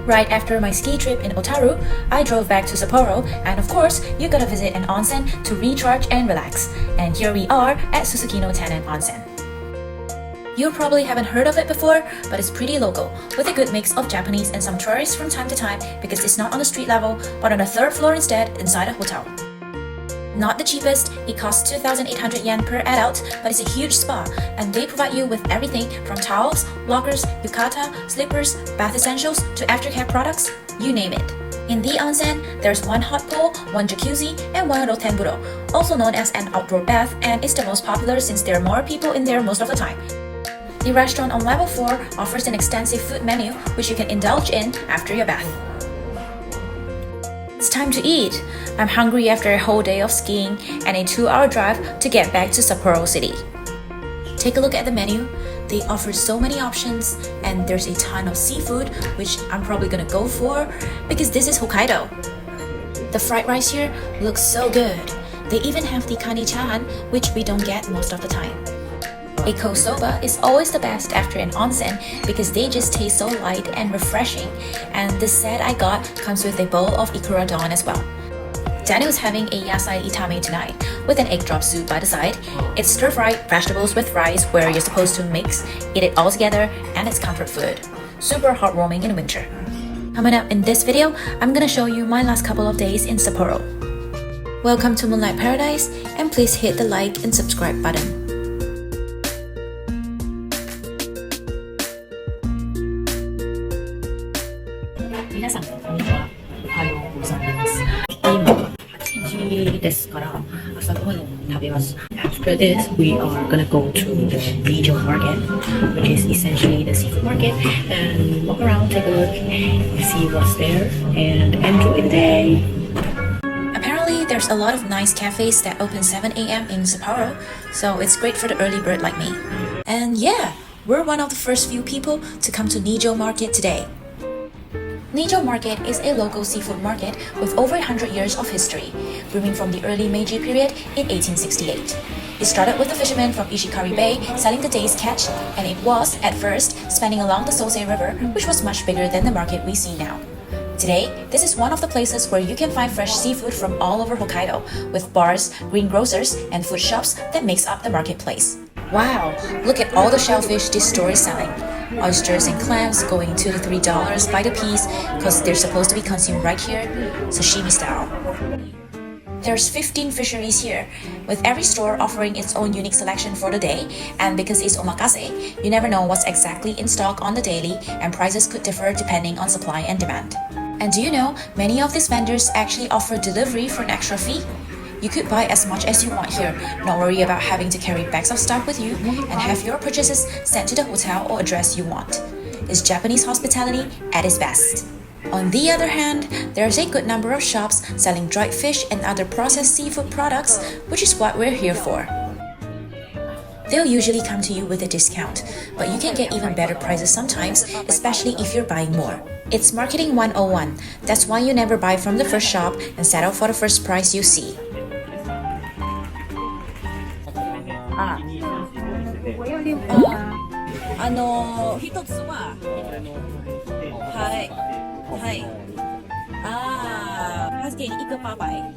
Right after my ski trip in Otaru, I drove back to Sapporo, and of course, you gotta visit an onsen to recharge and relax. And here we are at Susukino Tennen Onsen. You probably haven't heard of it before, but it's pretty local, with a good mix of Japanese and some tourists from time to time because it's not on the street level, but on the third floor instead inside a hotel. Not the cheapest, it costs 2,800 yen per adult, but it's a huge spa, and they provide you with everything from towels, lockers, yukata, slippers, bath essentials, to aftercare products, you name it. In the onsen, there's one hot pool, one jacuzzi, and one rotenburo, also known as an outdoor bath, and it's the most popular since there are more people in there most of the time. The restaurant on level 4 offers an extensive food menu, which you can indulge in after your bath. It's time to eat. I'm hungry after a whole day of skiing and a 2-hour drive to get back to Sapporo City. Take a look at the menu. They offer so many options, and there's a ton of seafood, which I'm probably gonna go for because this is Hokkaido. The fried rice here looks so good. They even have the kani-chan, which we don't get most of the time. A cold soba is always the best after an onsen because they just taste so light and refreshing, and the set I got comes with a bowl of ikura don as well. Daniel's having a yasai itame tonight with an egg drop soup by the side. It's stir-fried vegetables with rice where you're supposed to mix, eat it all together, and it's comfort food. Super heartwarming in winter. Coming up in this video, I'm gonna show you my last couple of days in Sapporo. Welcome to Moonlight Paradise, and please hit the like and subscribe button. 皆さんこんにちは。おはようございます。今8時ですから朝ごはん食べます。After this, we are gonna go to the Nijo Market, which is essentially the seafood market, and walk around, take a look, see what's there, and enjoy the day. Apparently, there's a lot of nice cafes that open 7 a.m. in Sapporo, so it's great for the early bird like me. And yeah, we're one of the first few people to come to Nijo Market today. Nijo Market is a local seafood market with over 100 years of history, booming from the early Meiji period in 1868. It started with a fisherman from Ishikari Bay selling the day's catch, and it was, at first, spanning along the Sosei River, which was much bigger than the market we see now. Today, this is one of the places where you can find fresh seafood from all over Hokkaido, with bars, greengrocers, and food shops that makes up the marketplace. Wow, look at all the shellfish this store is selling. Oysters and clams going $2 to $3 by the piece because they're supposed to be consumed right here, sashimi style. There's 15 fisheries here, with every store offering its own unique selection for the day, and because it's omakase, you never know what's exactly in stock on the daily, and prices could differ depending on supply and demand. And do you know, many of these vendors actually offer delivery for an extra fee? You could buy as much as you want here, not worry about having to carry bags of stuff with you, and have your purchases sent to the hotel or address you want. It's Japanese hospitality at its best. On the other hand, there's a good number of shops selling dried fish and other processed seafood products, which is what we're here for. They'll usually come to you with a discount, but you can get even better prices sometimes, especially if you're buying more. It's marketing 101. That's why you never buy from the first shop and settle for the first price you see. 一つははいはいhas给你一个800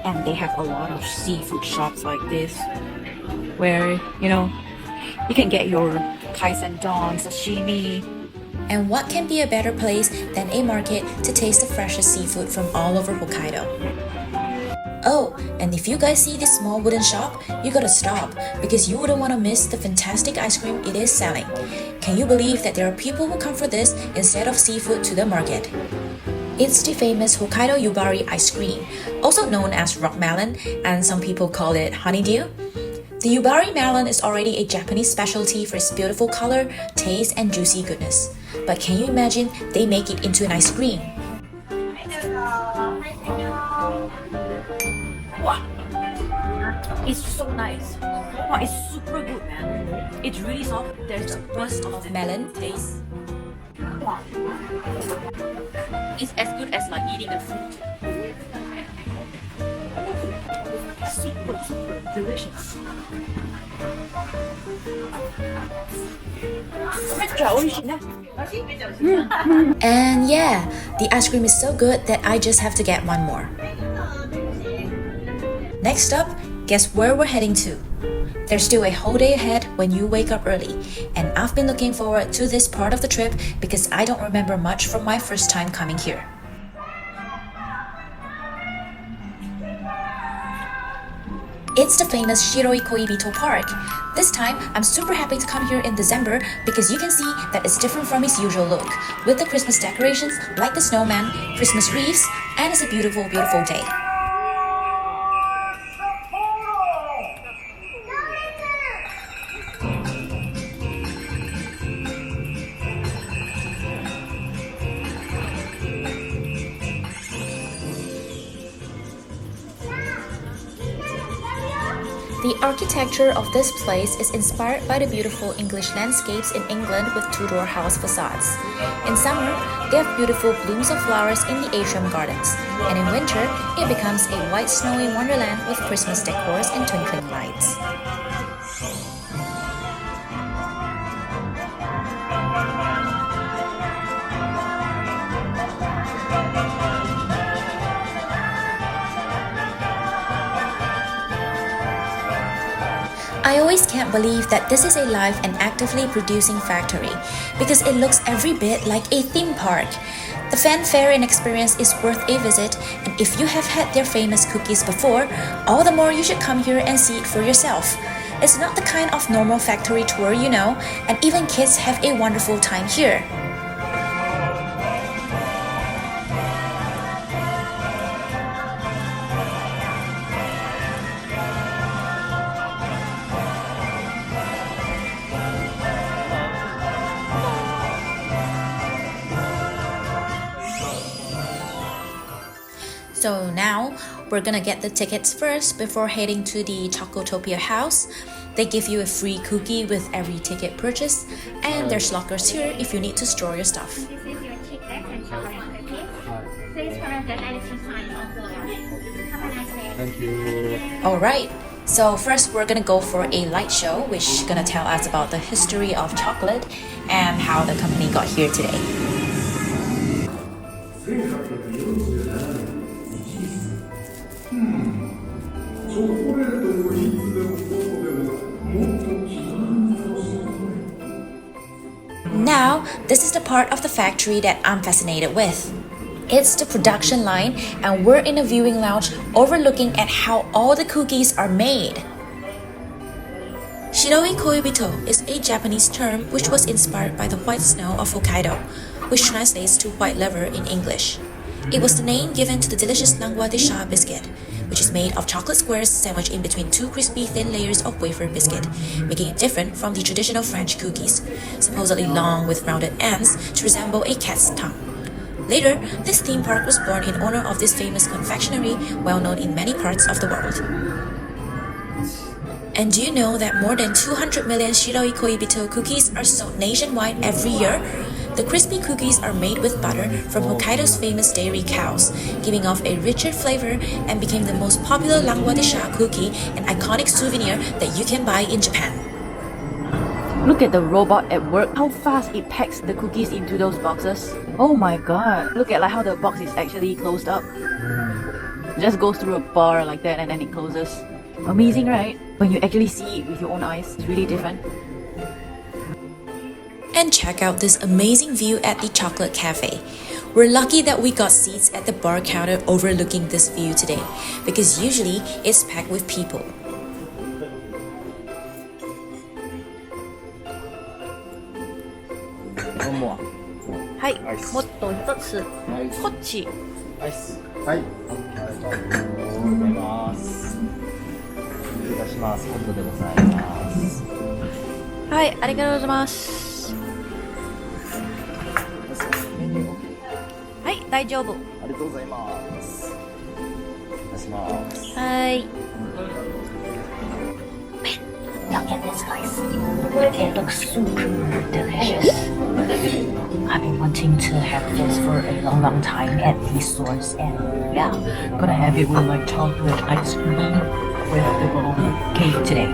And they have a lot of seafood shops like this where you can get your Tyson don, sashimi. And what can be a better place than a market to taste the freshest seafood from all over Hokkaido? Oh, and if you guys see this small wooden shop, you gotta stop because you wouldn't want to miss the fantastic ice cream it is selling. Can you believe that there are people who come for this instead of seafood to the market? It's the famous Hokkaido Yubari ice cream, also known as rock melon, and some people call it honeydew. The Yubari melon is already a Japanese specialty for its beautiful color, taste, and juicy goodness. But can you imagine they make it into an ice cream? Wow, it's so nice. Wow, it's super good, man. It's really soft. There's a burst of melon taste. Wow. It's as good as like eating a fruit. delicious. And yeah, the ice cream is so good that I just have to get one more. Next up, guess where we're heading to? There's still a whole day ahead when you wake up early, and I've been looking forward to this part of the trip because I don't remember much from my first time coming here. It's the famous Shiroi Koibito Park. This time, I'm super happy to come here in December because you can see that it's different from its usual look, with the Christmas decorations like the snowman, Christmas wreaths, and it's a beautiful, beautiful day. The architecture of this place is inspired by the beautiful English landscapes in England with Tudor house facades. In summer, they have beautiful blooms of flowers in the atrium gardens, and in winter, it becomes a white snowy wonderland with Christmas decors and twinkling lights. I always can't believe that this is a live and actively producing factory because it looks every bit like a theme park. The fanfare and experience is worth a visit, and if you have had their famous cookies before, all the more you should come here and see it for yourself. It's not the kind of normal factory tour, you know, and even kids have a wonderful time here. So now, we're gonna get the tickets first before heading to the Chocotopia house. They give you a free cookie with every ticket purchase, and there's lockers here if you need to store your stuff. This is your ticket and chocolate cookie. Please follow the editing sign on the left. Have a nice day. Thank you. Alright, so first we're gonna go for a light show, which is gonna tell us about the history of chocolate and how the company got here today. Now, this is the part of the factory that I'm fascinated with. It's the production line, and we're in a viewing lounge overlooking at how all the cookies are made. Shiroi Koibito is a Japanese term which was inspired by the white snow of Hokkaido, which translates to white liver in English. It was the name given to the delicious langue-de-chat biscuit, which is made of chocolate squares sandwiched in between two crispy thin layers of wafer biscuit, making it different from the traditional French cookies, supposedly long with rounded ends to resemble a cat's tongue. Later, this theme park was born in honor of this famous confectionery, well known in many parts of the world. And do you know that more than 200 million Shiroi Koibito cookies are sold nationwide every year? The crispy cookies are made with butter from Hokkaido's famous dairy cows, giving off a richer flavor and became the most popular langue-de-chat cookie, an iconic souvenir that you can buy in Japan. Look at the robot at work, how fast it packs the cookies into those boxes. Oh my god, look at how the box is actually closed up. It just goes through a bar like that and then it closes. Amazing, right? When you actually see it with your own eyes, it's really different. And check out this amazing view at the chocolate cafe. We're lucky that we got seats at the bar counter overlooking this view today, because usually it's packed with people. One more. はい、アイス。もっと一つ。アイス。こっち。アイス。はい。ありがとうございます。失礼いたします。ホットでございます。はい、ありがとうございます。メニューはい、大丈夫。ありがとうございます。お願いします。はい。Look at this ice. It looks super delicious. I've been wanting to have this for a long time at these stores, and yeah, Gonna have it with my chocolate ice cream. with the Baum cake today.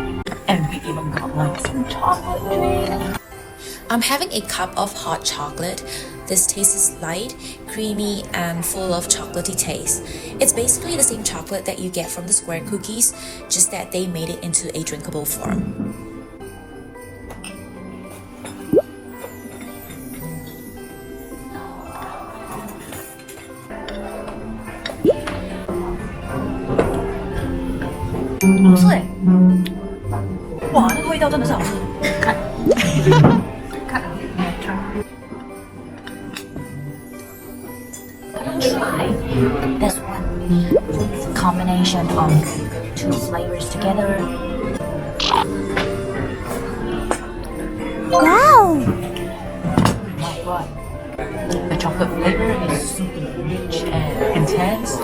And we even got like some chocolate drink. I'm having a cup of hot chocolate. This tastes light, creamy, and full of chocolatey taste. It's basically the same chocolate that you get from the square cookies, just that they made it into a drinkable form. Try this one. Combination of two flavors together. Wow! My God. The chocolate flavor is super rich and intense.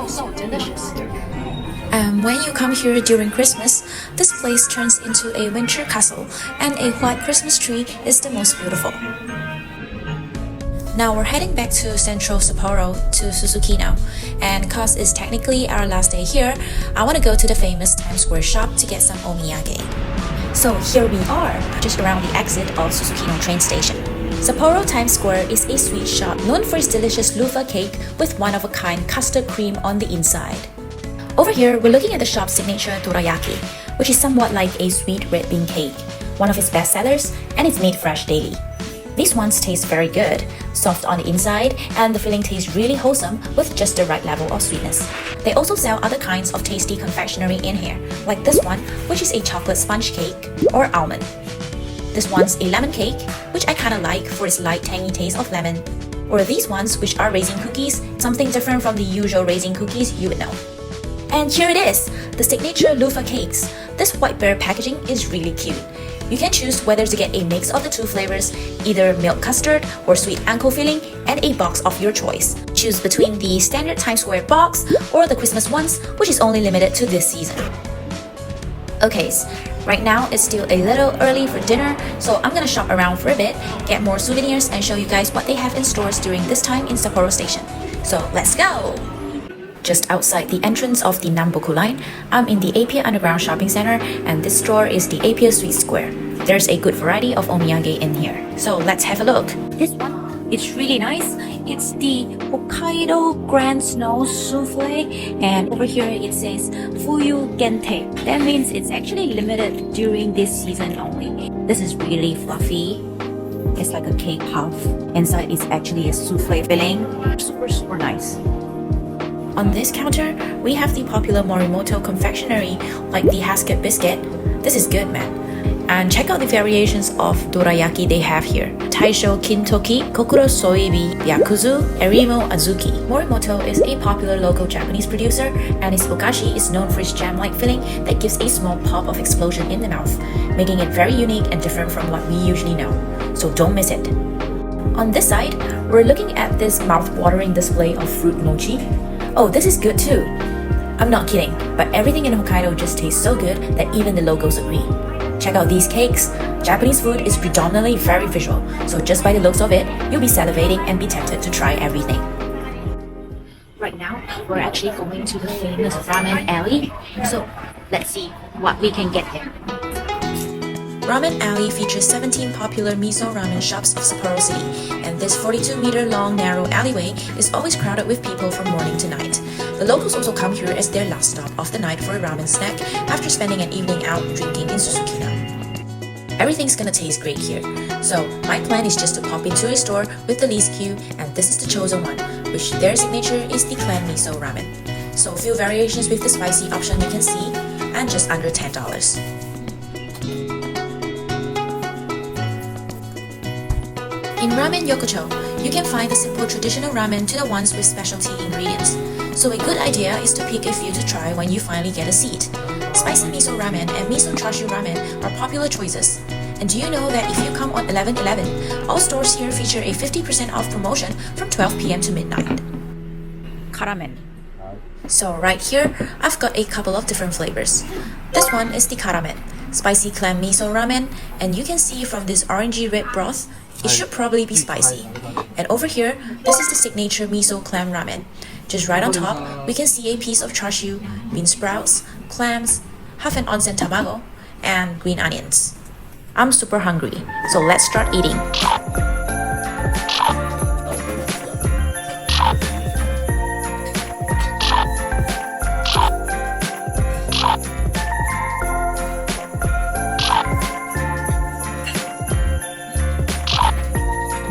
So delicious. And when you come here during Christmas, this place turns into a winter castle, and a white Christmas tree is the most beautiful. Now we're heading back to central Sapporo to Susukino, and cause it's technically our last day here, I want to go to the famous Times Square shop to get some omiyage. So here we are, just around the exit of Susukino train station. Sapporo Times Square is a sweet shop known for its delicious loofah cake with one-of-a-kind custard cream on the inside. Over here, we're looking at the shop's signature dorayaki, which is somewhat like a sweet red bean cake, one of its best sellers, and it's made fresh daily. These ones taste very good, soft on the inside, and the filling tastes really wholesome with just the right level of sweetness. They also sell other kinds of tasty confectionery in here, like this one, which is a chocolate sponge cake or almond. This one's a lemon cake, which I kinda like for its light tangy taste of lemon. Or these ones, which are raisin cookies, something different from the usual raisin cookies you would know. And here it is, the signature loofah cakes. This white bear packaging is really cute. You can choose whether to get a mix of the two flavors, either milk custard or sweet anko filling, and a box of your choice. Choose between the standard Times Square box or the Christmas ones, which is only limited to this season. Okay, right now it's still a little early for dinner, so I'm gonna shop around for a bit, get more souvenirs, and show you guys what they have in stores during this time in Sapporo Station. So let's go! Just outside the entrance of the Namboku line, I'm in the Apia Underground Shopping Center, and this store is the Apia Sweet Square. There's a good variety of omiyage in here, so let's have a look. This one, it's really nice. It's the Hokkaido Grand Snow Souffle, and over here it says Fuyu Gente. That means it's actually limited during this season only. This is really fluffy. It's like a cake half. Inside is actually a souffle filling. Super nice. On this counter, we have the popular Morimoto confectionery like the Hasket biscuit. This is good, man. And check out the variations of dorayaki they have here. Taisho Kintoki, Kokuro Soibi, Yakuzu, Erimo Azuki. Morimoto is a popular local Japanese producer, and its okashi is known for its jam-like filling that gives a small pop of explosion in the mouth, making it very unique and different from what we usually know. So don't miss it. On this side, we're looking at this mouth-watering display of fruit mochi. Oh, this is good too. I'm not kidding, but everything in Hokkaido just tastes so good that even the locals agree. Check out these cakes. Japanese food is predominantly very visual, so just by the looks of it, you'll be salivating and be tempted to try everything. Right now, we're actually going to the famous ramen alley, so let's see what we can get there. Ramen Alley features 17 popular miso ramen shops of Sapporo City, and this 42-meter long narrow alleyway is always crowded with people from morning to night. The locals also come here as their last stop of the night for a ramen snack after spending an evening out drinking in Susukino. Everything's gonna taste great here, so my plan is just to pop into a store with the least queue, and this is the chosen one, which their signature is the clan miso ramen. So a few variations with the spicy option you can see, and just under $10. In Ramen Yokocho, you can find the simple traditional ramen to the ones with specialty ingredients. So a good idea is to pick a few to try when you finally get a seat. Spicy miso ramen and miso chashu ramen are popular choices. And do you know that if you come on 11/11, all stores here feature a 50% off promotion from 12 p.m. to midnight. Karamen. So right here, I've got a couple of different flavors. This one is the karamen, spicy clam miso ramen, and you can see from this orangey red broth, it should probably be spicy. And over here, this is the signature miso clam ramen. Just right on top, we can see a piece of chashu, bean sprouts, clams, half an onsen tamago, and green onions. I'm super hungry, so let's start eating.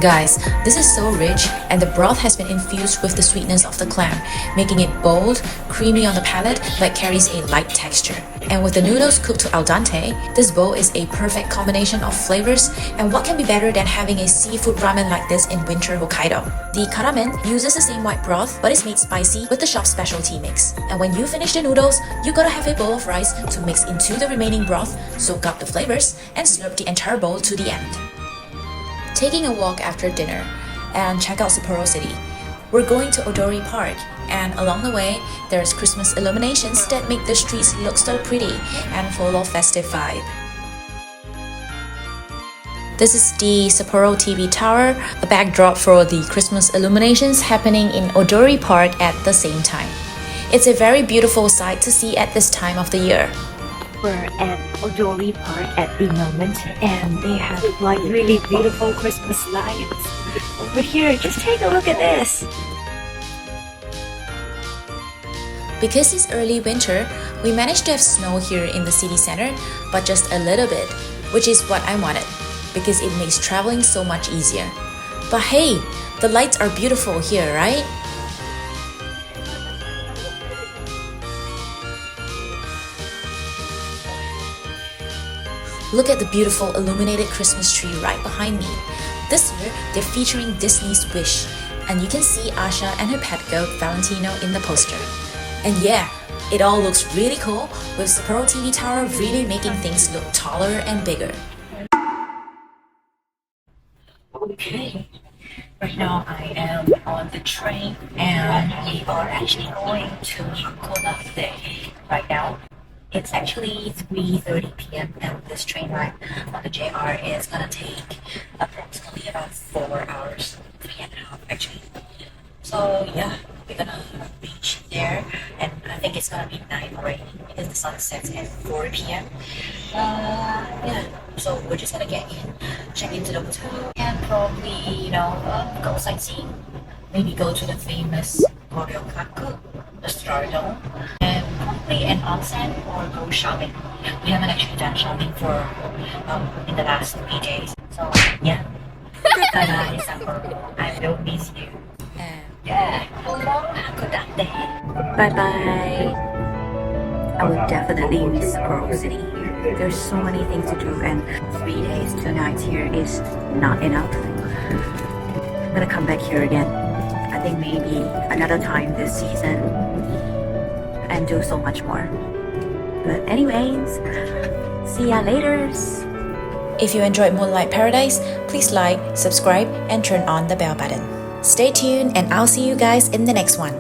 Guys, this is so rich and the broth has been infused with the sweetness of the clam, making it bold, creamy on the palate but carries a light texture. And with the noodles cooked to al dente, this bowl is a perfect combination of flavors, and what can be better than having a seafood ramen like this in winter Hokkaido? The karamen uses the same white broth but is made spicy with the shop's specialty mix. And when you finish the noodles, you gotta have a bowl of rice to mix into the remaining broth, soak up the flavors, and slurp the entire bowl to the end. Taking a walk after dinner and check out Sapporo City. We're going to Odori Park, and along the way, there's Christmas illuminations that make the streets look so pretty and full of festive vibe. This is the Sapporo TV Tower, a backdrop for the Christmas illuminations happening in Odori Park at the same time. It's a very beautiful sight to see at this time of the year. We're at Odori Park at the moment, and they have like really beautiful Christmas lights over here. Just take a look at this. Because it's early winter, we managed to have snow here in the city center, but just a little bit, which is what I wanted, because it makes traveling so much easier. But hey, the lights are beautiful here, right? Look at the beautiful illuminated Christmas tree right behind me. This year, they're featuring Disney's Wish, and you can see Asha and her pet goat Valentino in the poster. And yeah, it all looks really cool, with Sapporo TV Tower really making things look taller and bigger. Okay, right now I am on the train and we are actually going to Hakodate right now. It's actually 3:30 p.m. and this train ride on the JR is gonna take approximately about 4 hours, 3.5 actually. So yeah, we're gonna reach there, and I think it's gonna be night already because the sun sets at 4 p.m. Yeah, so we're just gonna get in, check into the hotel, and probably go sightseeing. Maybe go to the famous Moriokaku, the Star Dome, and probably an onsen or go shopping. We haven't actually done shopping for in the last 3 days. So yeah. Bye-bye, Sapporo. I will miss you. Yeah. Hakodate. Bye-bye. I will definitely miss Sapporo City. There's so many things to do, and 3 days, 2 nights here is not enough. I'm gonna come back here again. I think maybe another time this season and do so much more. But anyways, see ya later. If you enjoyed Moonlight Paradise, please like, subscribe, and turn on the bell button. Stay tuned, and I'll see you guys in the next one.